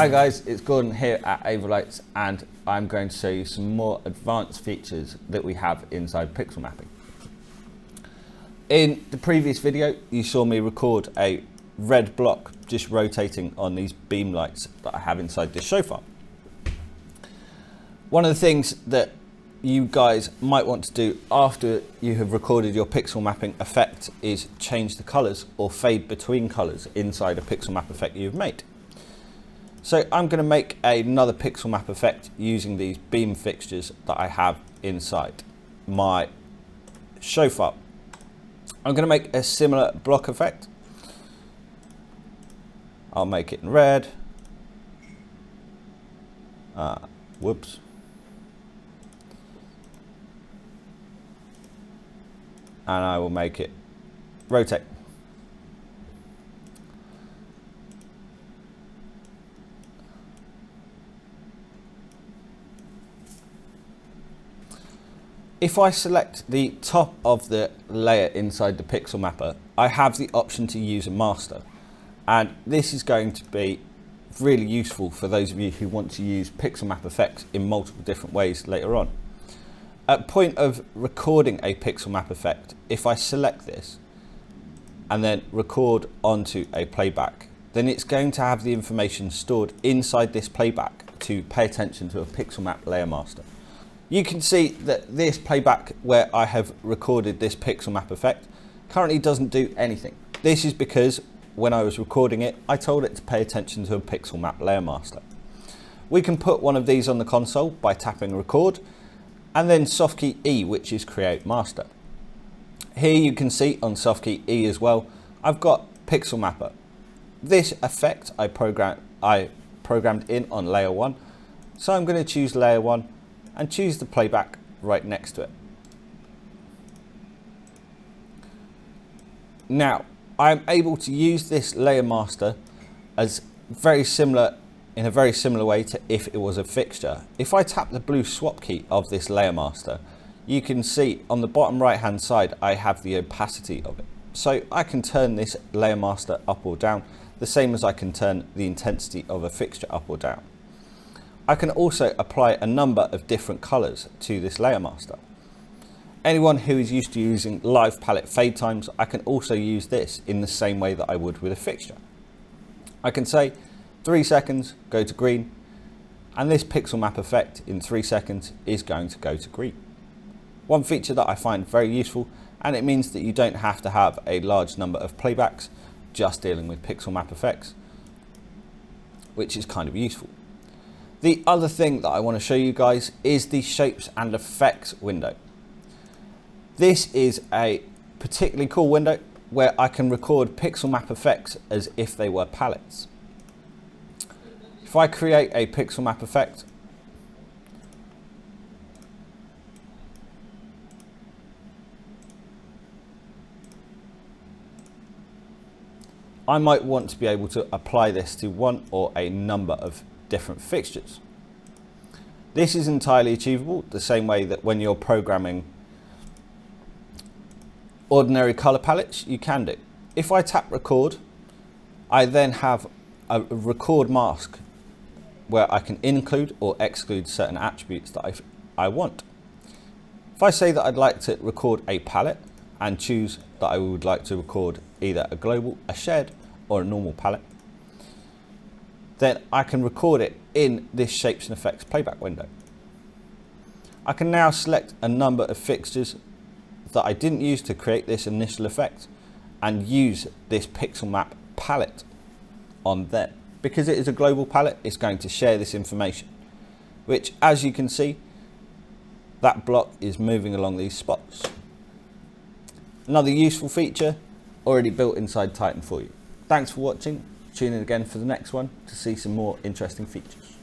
Hi guys, it's Gordon here at Lights, and I'm going to show you some more advanced features that we have inside pixel mapping. In the previous video, you saw me record a red block just rotating on these beam lights that I have inside this show file. One of the things that you guys might want to do after you have recorded your pixel mapping effect is change the colors or fade between colors inside a pixel map effect you've made. So I'm going to make another pixel map effect using these beam fixtures that I have inside my show file. I'm going to make a similar block effect. I'll make it in red. Whoops. And I will make it rotate. If I select the top of the layer inside the pixel mapper, I have the option to use a master. And this is going to be really useful for those of you who want to use pixel map effects in multiple different ways later on. At point of recording a pixel map effect, if I select this and then record onto a playback, then it's going to have the information stored inside this playback to pay attention to a pixel map layer master. You can see that this playback where I have recorded this pixel map effect currently doesn't do anything. This is because when I was recording it, I told it to pay attention to a pixel map layer master. We can put one of these on the console by tapping record and then soft key E, which is create master. Here you can see on soft key E as well, I've got pixel mapper. This effect I programmed in on layer 1. So I'm going to choose layer 1 and choose the playback right next to it. Now, I'm able to use this layer master as in a very similar way to if it was a fixture. If I tap the blue swap key of this layer master, you can see on the bottom right hand side, I have the opacity of it. So I can turn this layer master up or down, the same as I can turn the intensity of a fixture up or down. I can also apply a number of different colors to this layer master. Anyone who is used to using live palette fade times, I can also use this in the same way that I would with a fixture. I can say 3 seconds, go to green, and this pixel map effect in 3 seconds is going to go to green. One feature that I find very useful, and it means that you don't have to have a large number of playbacks just dealing with pixel map effects, which is kind of useful. The other thing that I want to show you guys is the shapes and effects window. This is a particularly cool window where I can record pixel map effects as if they were palettes. If I create a pixel map effect, I might want to be able to apply this to one or a number of different fixtures. This is entirely achievable the same way that when you're programming ordinary color palettes, you can do. If I tap record, I then have a record mask where I can include or exclude certain attributes that I want. If I say that I'd like to record a palette and choose that I would like to record either a global, a shared, or a normal palette, then I can record it in this shapes and effects playback window. I can now select a number of fixtures that I didn't use to create this initial effect and use this pixel map palette on them. Because it is a global palette, it's going to share this information, which, as you can see, that block is moving along these spots. Another useful feature already built inside Titan for you. Thanks for watching. Tune in again for the next one to see some more interesting features.